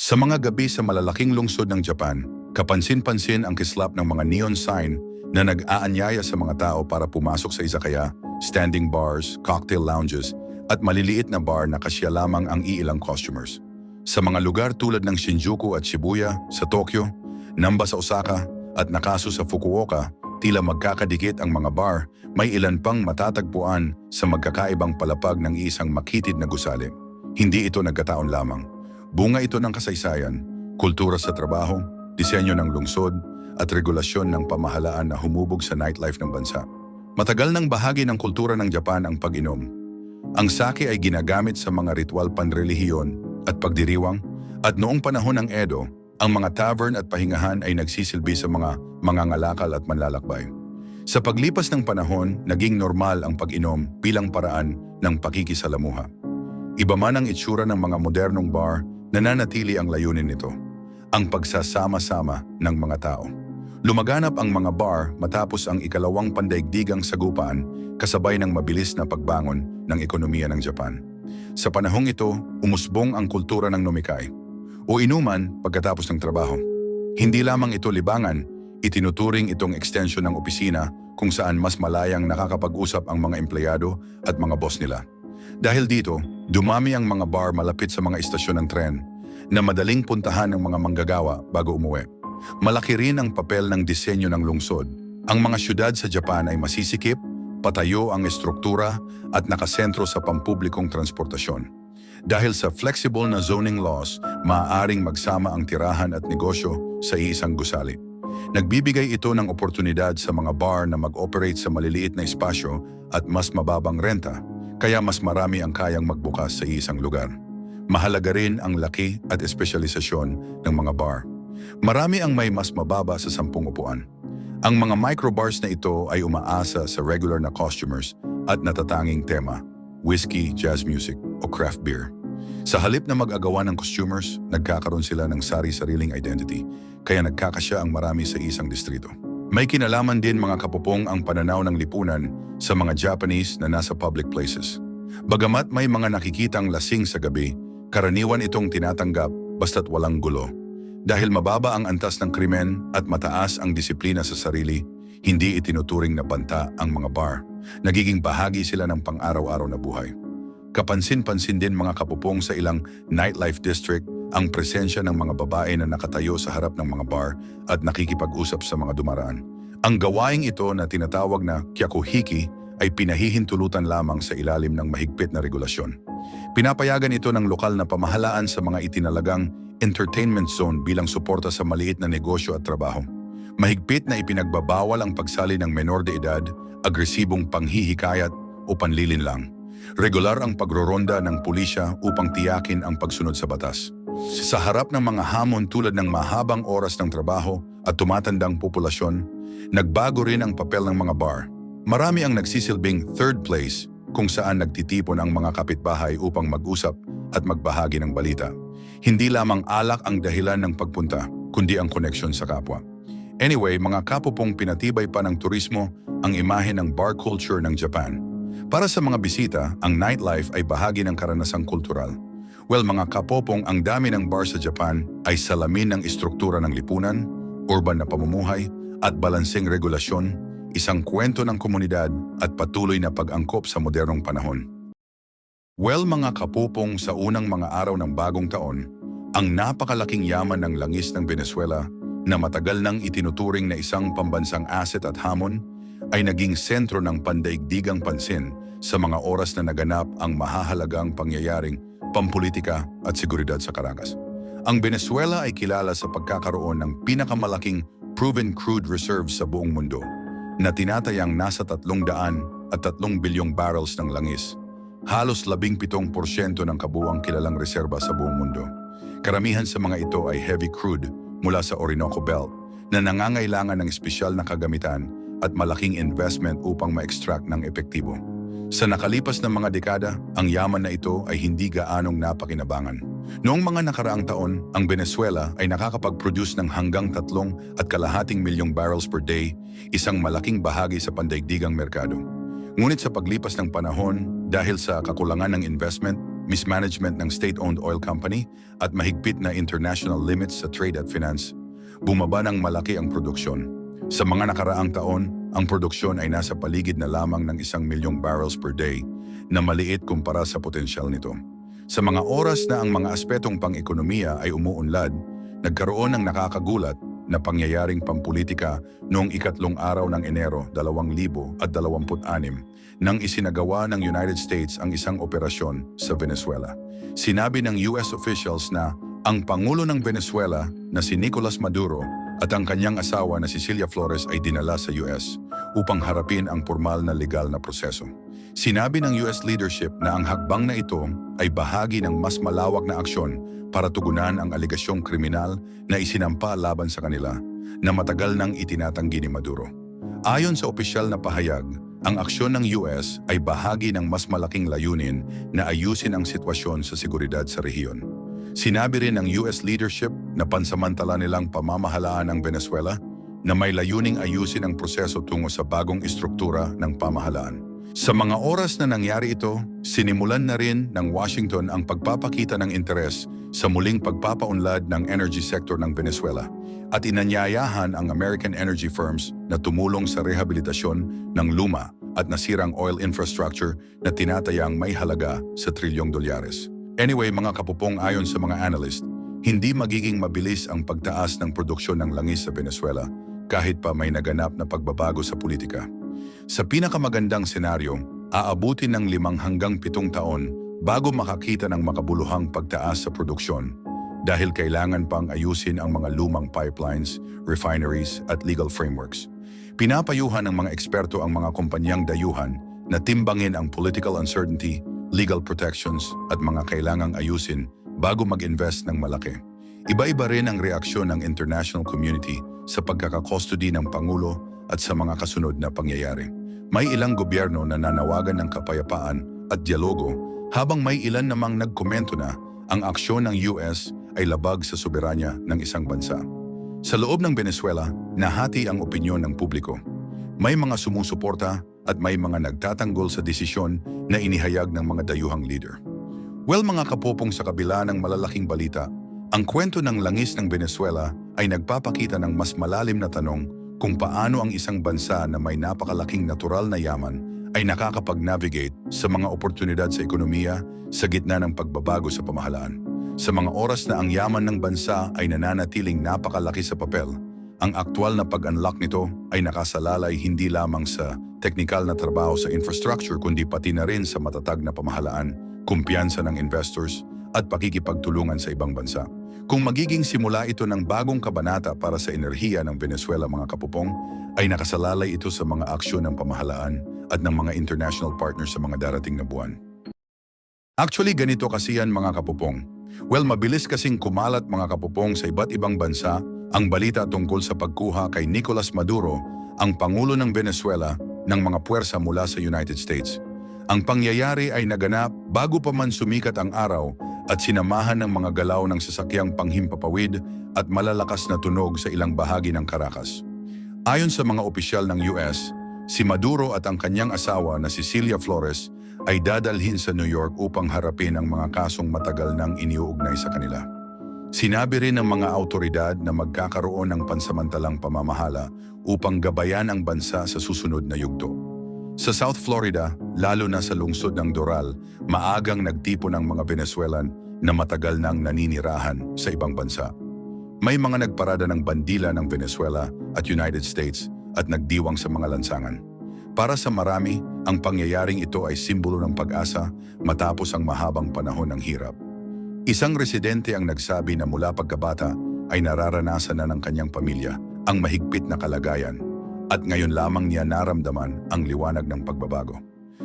Sa mga gabi sa malalaking lungsod ng Japan, kapansin-pansin ang kislap ng mga neon sign na nag-aanyaya sa mga tao para pumasok sa izakaya, standing bars, cocktail lounges, at maliliit na bar na kasya lamang ang iilang customers. Sa mga lugar tulad ng Shinjuku at Shibuya, sa Tokyo, Namba sa Osaka, at Nakasu sa Fukuoka, tila magkakadikit ang mga bar, may ilan pang matatagpuan sa magkakaibang palapag ng isang makitid na gusali. Hindi ito nagkataon lamang. Bunga ito ng kasaysayan, kultura sa trabaho, disenyo ng lungsod, at regulasyon ng pamahalaan na humubog sa nightlife ng bansa. Matagal ng bahagi ng kultura ng Japan ang pag-inom. Ang sake ay ginagamit sa mga ritual panrelihiyon at pagdiriwang, at noong panahon ng Edo, ang mga tavern at pahingahan ay nagsisilbi sa mga mangangalakal at manlalakbay. Sa paglipas ng panahon, naging normal ang pag-inom bilang paraan ng pakikisalamuha. Iba man ang itsura ng mga modernong bar, nananatili ang layunin nito, ang pagsasama-sama ng mga tao. Lumaganap ang mga bar matapos ang ikalawang pandaigdigang sagupaan kasabay ng mabilis na pagbangon ng ekonomiya ng Japan. Sa panahong ito, umusbong ang kultura ng nomikai o inuman pagkatapos ng trabaho. Hindi lamang ito libangan, itinuturing itong extension ng opisina kung saan mas malayang nakakapag-usap ang mga empleyado at mga boss nila. Dahil dito, dumami ang mga bar malapit sa mga istasyon ng tren na madaling puntahan ng mga manggagawa bago umuwi. Malaki rin ang papel ng disenyo ng lungsod. Ang mga syudad sa Japan ay masisikip, patayo ang estruktura at nakasentro sa pampublikong transportasyon. Dahil sa flexible na zoning laws, maaaring magsama ang tirahan at negosyo sa iisang gusali. Nagbibigay ito ng oportunidad sa mga bar na mag-operate sa maliliit na espasyo at mas mababang renta, kaya mas marami ang kayang magbukas sa isang lugar. Mahalaga rin ang laki at espesyalisasyon ng mga bar. Marami ang may mas mababa sa 10 upuan. Ang mga microbars na ito ay umaasa sa regular na customers at natatanging tema, whiskey, jazz music o craft beer. Sa halip na mag-agawan ng customers, nagkakaroon sila ng sari-sariling identity, kaya nagkakasya ang marami sa isang distrito. May kinalaman din mga kapupong ang pananaw ng lipunan sa mga Japanese na nasa public places. Bagamat may mga nakikitang lasing sa gabi, karaniwan itong tinatanggap basta't walang gulo. Dahil mababa ang antas ng krimen at mataas ang disiplina sa sarili, hindi itinuturing na banta ang mga bar. Nagiging bahagi sila ng pang-araw-araw na buhay. Kapansin-pansin din mga kapupong sa ilang nightlife district ang presensya ng mga babae na nakatayo sa harap ng mga bar at nakikipag-usap sa mga dumaraan. Ang gawaing ito na tinatawag na kyakuhiki ay pinahihintulutan lamang sa ilalim ng mahigpit na regulasyon. Pinapayagan ito ng lokal na pamahalaan sa mga itinalagang entertainment zone bilang suporta sa maliit na negosyo at trabaho. Mahigpit na ipinagbabawal ang pagsali ng menor de edad, agresibong panghihikayat o panlilinlang. Regular ang pagroronda ng pulisya upang tiyakin ang pagsunod sa batas. Sa harap ng mga hamon tulad ng mahabang oras ng trabaho at tumatandang populasyon, nagbago rin ang papel ng mga bar. Marami ang nagsisilbing third place kung saan nagtitipon ang mga kapitbahay upang mag-usap at magbahagi ng balita. Hindi lamang alak ang dahilan ng pagpunta, kundi ang koneksyon sa kapwa. Anyway, mga kapupong pinatibay pa ng turismo ang imahe ng bar culture ng Japan. Para sa mga bisita, ang nightlife ay bahagi ng karanasang kultural. Well, mga kapopong, ang dami ng bar sa Japan ay salamin ng istruktura ng lipunan, urban na pamumuhay, at balanseng regulasyon, isang kwento ng komunidad at patuloy na pag-angkop sa modernong panahon. Well, mga kapupong, sa unang mga araw ng bagong taon, ang napakalaking yaman ng langis ng Venezuela na matagal nang itinuturing na isang pambansang asset at hamon ay naging sentro ng pandaigdigang pansin sa mga oras na naganap ang mahahalagang pangyayaring pampolitika at seguridad sa Caracas. Ang Venezuela ay kilala sa pagkakaroon ng pinakamalaking proven crude reserves sa buong mundo na tinatayang nasa 303 bilyong barrels ng langis. Halos 17% ng kabuuang kilalang reserba sa buong mundo. Karamihan sa mga ito ay heavy crude mula sa Orinoco Belt na nangangailangan ng espesyal na kagamitan at malaking investment upang ma-extract ng epektibo. Sa nakalipas na mga dekada, ang yaman na ito ay hindi gaanong napakinabangan. Noong mga nakaraang taon, ang Venezuela ay nakakapag-produce ng hanggang 3.2 milyong barrels per day, isang malaking bahagi sa pandaigdigang merkado. Ngunit sa paglipas ng panahon, dahil sa kakulangan ng investment, mismanagement ng state-owned oil company at mahigpit na international limits sa trade at finance, bumaba ng malaki ang produksyon. Sa mga nakaraang taon, ang produksyon ay nasa paligid na lamang ng 1,000,000 barrels per day na maliit kumpara sa potensyal nito. Sa mga oras na ang mga aspetong pang-ekonomiya ay umuunlad, nagkaroon ng nakakagulat na pangyayaring pampolitika noong ikatlong araw ng Enero 2026 nang isinagawa ng United States ang isang operasyon sa Venezuela. Sinabi ng US officials na ang Pangulo ng Venezuela na si Nicolas Maduro at ang kanyang asawa na si Cilia Flores ay dinala sa US upang harapin ang formal na legal na proseso. Sinabi ng US leadership na ang hakbang na ito ay bahagi ng mas malawak na aksyon para tugunan ang aligasyong kriminal na isinampa laban sa kanila na matagal nang itinatanggi ni Maduro. Ayon sa opisyal na pahayag, ang aksyon ng US ay bahagi ng mas malaking layunin na ayusin ang sitwasyon sa seguridad sa rehiyon. Sinabi rin ng US leadership na pansamantala nilang pamamahalaan ang Venezuela na may layuning ayusin ang proseso tungo sa bagong istruktura ng pamahalaan. Sa mga oras na nangyari ito, sinimulan na rin ng Washington ang pagpapakita ng interes sa muling pagpapaunlad ng energy sector ng Venezuela at inanyayahan ang American energy firms na tumulong sa rehabilitasyon ng luma at nasirang oil infrastructure na tinatayang may halaga sa trilyong dolyares. Anyway, mga kapupong, ayon sa mga analyst, hindi magiging mabilis ang pagtaas ng produksyon ng langis sa Venezuela kahit pa may naganap na pagbabago sa politika. Sa pinakamagandang senaryo, aabutin ng 5 hanggang 7 taon bago makakita ng makabuluhang pagtaas sa produksyon dahil kailangan pang ayusin ang mga lumang pipelines, refineries at legal frameworks. Pinapayuhan ng mga eksperto ang mga kumpanyang dayuhan na timbangin ang political uncertainty, legal protections at mga kailangang ayusin bago mag-invest ng malaki. Iba-iba rin ang reaksyon ng international community sa pagkakakustody ng Pangulo at sa mga kasunod na pangyayari. May ilang gobyerno na nanawagan ng kapayapaan at dialogo habang may ilan namang nagkomento na ang aksyon ng US ay labag sa soberanya ng isang bansa. Sa loob ng Venezuela, nahati ang opinyon ng publiko. May mga sumusuporta at may mga nagtatanggol sa desisyon na inihayag ng mga dayuhang leader. Well, mga kapopong, sa kabila ng malalaking balita, ang kwento ng langis ng Venezuela ay nagpapakita ng mas malalim na tanong kung paano ang isang bansa na may napakalaking natural na yaman ay nakakapag-navigate sa mga oportunidad sa ekonomiya sa gitna ng pagbabago sa pamahalaan. Sa mga oras na ang yaman ng bansa ay nananatiling napakalaki sa papel, ang aktwal na pag-unlock nito ay nakasalalay hindi lamang sa teknikal na trabaho sa infrastructure kundi pati na rin sa matatag na pamahalaan, kumpiyansa ng investors at pakikipagtulungan sa ibang bansa. Kung magiging simula ito ng bagong kabanata para sa enerhiya ng Venezuela, mga kapupong, ay nakasalalay ito sa mga aksyon ng pamahalaan at ng mga international partners sa mga darating na buwan. Actually, ganito kasi yan, mga kapupong. Well, mabilis kasing kumalat, mga kapupong, sa iba't ibang bansa ang balita tungkol sa pagkuha kay Nicolas Maduro, ang Pangulo ng Venezuela, ng mga puwersa mula sa United States. Ang pangyayari ay naganap bago pa man sumikat ang araw at sinamahan ng mga galaw ng sasakyang panghimpapawid at malalakas na tunog sa ilang bahagi ng Caracas. Ayon sa mga opisyal ng US, si Maduro at ang kanyang asawa na si Cilia Flores ay dadalhin sa New York upang harapin ang mga kasong matagal nang iniuugnay sa kanila. Sinabi rin ng mga autoridad na magkakaroon ng pansamantalang pamamahala upang gabayan ang bansa sa susunod na yugto. Sa South Florida, lalo na sa lungsod ng Doral, maagang nagtipon ng mga Venezuelan na matagal nang naninirahan sa ibang bansa. May mga nagparada ng bandila ng Venezuela at United States at nagdiwang sa mga lansangan. Para sa marami, ang pangyayaring ito ay simbolo ng pag-asa matapos ang mahabang panahon ng hirap. Isang residente ang nagsabi na mula pagkabata ay nararanasan na ng kanyang pamilya ang mahigpit na kalagayan at ngayon lamang niya naramdaman ang liwanag ng pagbabago.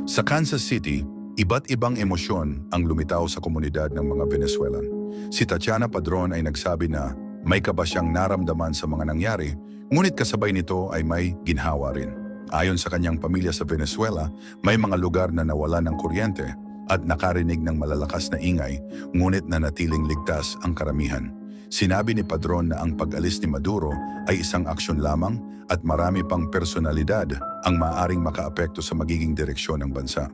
Sa Kansas City, iba't ibang emosyon ang lumitaw sa komunidad ng mga Venezuelan. Si Tatiana Padron ay nagsabi na may kaba siyang naramdaman sa mga nangyari, ngunit kasabay nito ay may ginhawa rin. Ayon sa kanyang pamilya sa Venezuela, may mga lugar na nawalan ng kuryente at nakarinig ng malalakas na ingay, ngunit nanatiling ligtas ang karamihan. Sinabi ni Padron na ang pag-alis ni Maduro ay isang aksyon lamang at marami pang personalidad ang maaaring makaapekto sa magiging direksyon ng bansa.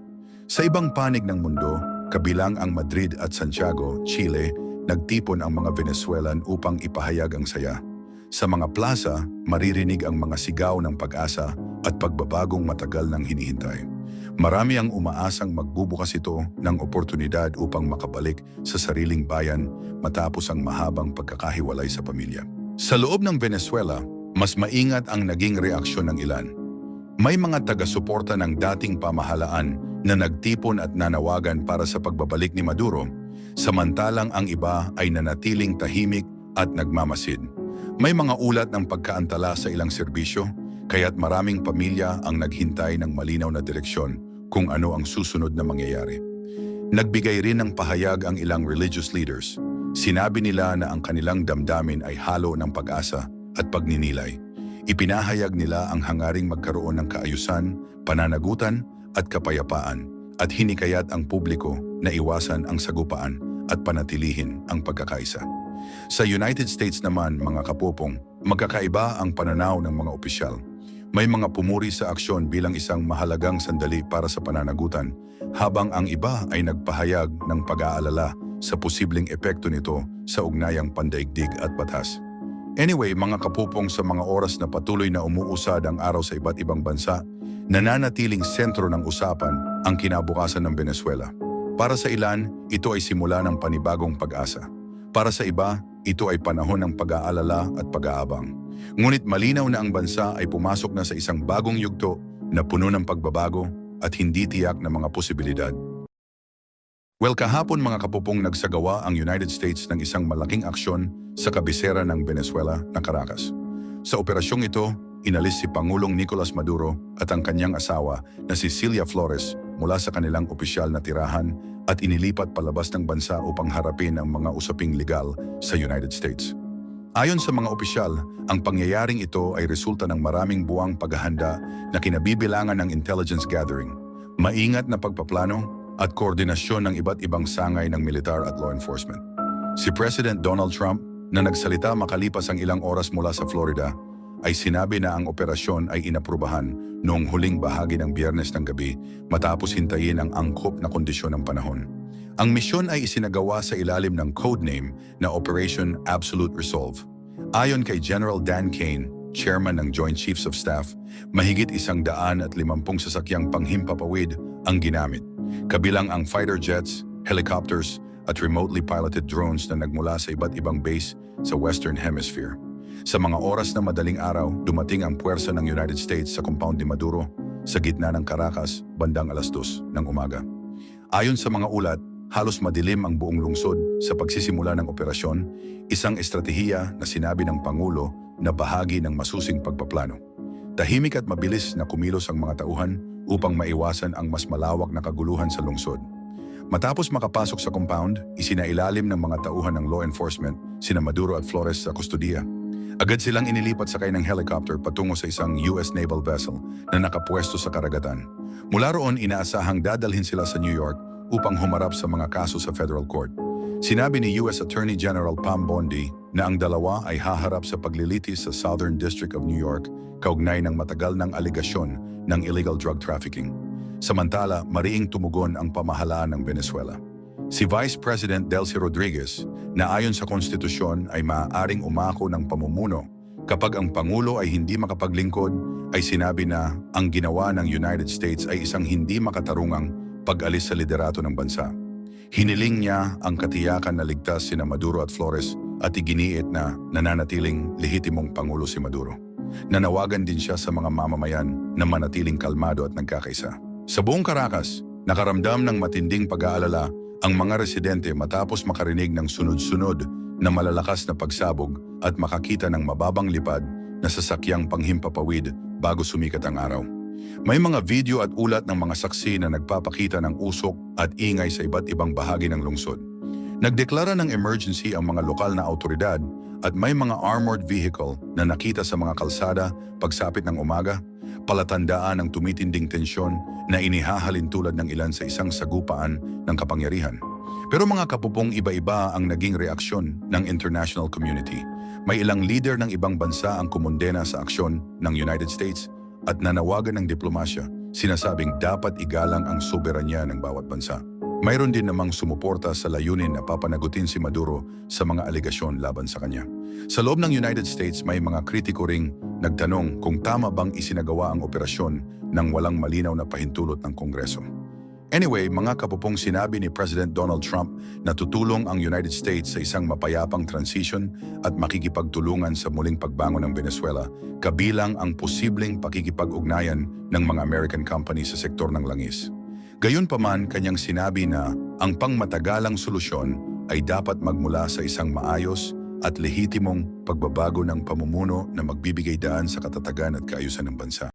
Sa ibang panig ng mundo, kabilang ang Madrid at Santiago, Chile, nagtipon ang mga Venezuelan upang ipahayag ang saya. Sa mga plaza, maririnig ang mga sigaw ng pag-asa at pagbabagong matagal nang hinihintay. Marami ang umaasang magbubukas ito ng oportunidad upang makabalik sa sariling bayan matapos ang mahabang pagkakahiwalay sa pamilya. Sa loob ng Venezuela, mas maingat ang naging reaksyon ng ilan. May mga taga-suporta ng dating pamahalaan na nagtipon at nanawagan para sa pagbabalik ni Maduro, samantalang ang iba ay nanatiling tahimik at nagmamasid. May mga ulat ng pagkaantala sa ilang serbisyo, kaya't maraming pamilya ang naghintay ng malinaw na direksyon kung ano ang susunod na mangyayari. Nagbigay rin ng pahayag ang ilang religious leaders. Sinabi nila na ang kanilang damdamin ay halo ng pag-asa at pagninilay. Ipinahayag nila ang hangaring magkaroon ng kaayusan, pananagutan at kapayapaan at hinikayat ang publiko na iwasan ang sagupaan at panatilihin ang pagkakaisa. Sa United States naman, mga kapupong, magkakaiba ang pananaw ng mga opisyal. May mga pumuri sa aksyon bilang isang mahalagang sandali para sa pananagutan, habang ang iba ay nagpahayag ng pag-aalala sa posibleng epekto nito sa ugnayang pandaigdig at batas. Anyway, mga kapupong, sa mga oras na patuloy na umuusad ang araw sa iba't ibang bansa, nananatiling sentro ng usapan ang kinabukasan ng Venezuela. Para sa ilan, ito ay simula ng panibagong pag-asa. Para sa iba, ito ay panahon ng pag-aalala at pag-aabang. Ngunit malinaw na ang bansa ay pumasok na sa isang bagong yugto na puno ng pagbabago at hindi tiyak na mga posibilidad. Well, kahapon mga kapupong, nagsagawa ang United States ng isang malaking aksyon sa kabisera ng Venezuela na Caracas. Sa operasyong ito, inalis si Pangulong Nicolas Maduro at ang kanyang asawa na si Cilia Flores mula sa kanilang opisyal na tirahan at inilipat palabas ng bansa upang harapin ang mga usaping legal sa United States. Ayon sa mga opisyal, ang pangyayaring ito ay resulta ng maraming buwang paghahanda na kinabibilangan ng intelligence gathering, maingat na pagpaplano at koordinasyon ng iba't ibang sangay ng militar at law enforcement. Si President Donald Trump, na nagsalita makalipas ang ilang oras mula sa Florida, ay sinabi na ang operasyon ay inaprubahan noong huling bahagi ng Biyernes ng gabi matapos hintayin ang angkop na kondisyon ng panahon. Ang misyon ay isinagawa sa ilalim ng codename na Operation Absolute Resolve. Ayon kay General Dan Kane, chairman ng Joint Chiefs of Staff, mahigit 150 sasakyang panghimpapawid ang ginamit, kabilang ang fighter jets, helicopters, at remotely piloted drones na nagmula sa iba't ibang base sa Western Hemisphere. Sa mga oras na madaling araw, dumating ang puwersa ng United States sa compound ni Maduro sa gitna ng Caracas bandang 2:00 ng umaga. Ayon sa mga ulat, halos madilim ang buong lungsod sa pagsisimula ng operasyon, isang estratehiya na sinabi ng Pangulo na bahagi ng masusing pagpaplano. Tahimik at mabilis na kumilos ang mga tauhan upang maiwasan ang mas malawak na kaguluhan sa lungsod. Matapos makapasok sa compound, isinailalim ng mga tauhan ng law enforcement sina Maduro at Flores sa kustodiya. Agad silang inilipat sakay ng helicopter patungo sa isang US naval vessel na nakapwesto sa karagatan. Mula roon, inaasahang dadalhin sila sa New York upang humarap sa mga kaso sa federal court. Sinabi ni US Attorney General Pam Bondi na ang dalawa ay haharap sa paglilitis sa Southern District of New York kaugnay ng matagal ng aligasyon ng illegal drug trafficking. Samantala, mariing tumugon ang pamahalaan ng Venezuela. Si Vice President Delcy Rodriguez, na ayon sa konstitusyon ay maaaring umako ng pamumuno kapag ang Pangulo ay hindi makapaglingkod, ay sinabi na ang ginawa ng United States ay isang hindi makatarungang pag-alis sa liderato ng bansa. Hiniling niya ang katiyakan na ligtas sina Maduro at Flores at iginiit na nananatiling lehitimong Pangulo si Maduro. Nanawagan din siya sa mga mamamayan na manatiling kalmado at nagkakaisa. Sa buong Caracas, nakaramdam ng matinding pag-aalala ang mga residente matapos makarinig ng sunod-sunod na malalakas na pagsabog at makakita ng mababang lipad na sasakyang panghimpapawid bago sumikat ang araw. May mga video at ulat ng mga saksi na nagpapakita ng usok at ingay sa iba't ibang bahagi ng lungsod. Nagdeklara ng emergency ang mga lokal na autoridad at may mga armored vehicle na nakita sa mga kalsada pagsapit ng umaga, palatandaan ng tumitinding tensyon na inihahalin tulad ng ilan sa isang sagupaan ng kapangyarihan. Pero mga kapupong, iba-iba ang naging reaksyon ng international community. May ilang leader ng ibang bansa ang kumondena sa aksyon ng United States at nanawagan ng diplomasya, sinasabing dapat igalang ang soberanya ng bawat bansa. Mayroon din namang sumuporta sa layunin na papanagutin si Maduro sa mga alegasyon laban sa kanya. Sa loob ng United States, may mga kritiko ring nagtanong kung tama bang isinagawa ang operasyon nang walang malinaw na pahintulot ng Kongreso. Anyway, mga kapupong, sinabi ni President Donald Trump na tutulong ang United States sa isang mapayapang transition at makikipagtulungan sa muling pagbangon ng Venezuela, kabilang ang posibleng pakikipag-ugnayan ng mga American companies sa sektor ng langis. Gayunpaman, kanyang sinabi na ang pangmatagalang solusyon ay dapat magmula sa isang maayos at lehitimong pagbabago ng pamumuno na magbibigay daan sa katatagan at kaayusan ng bansa.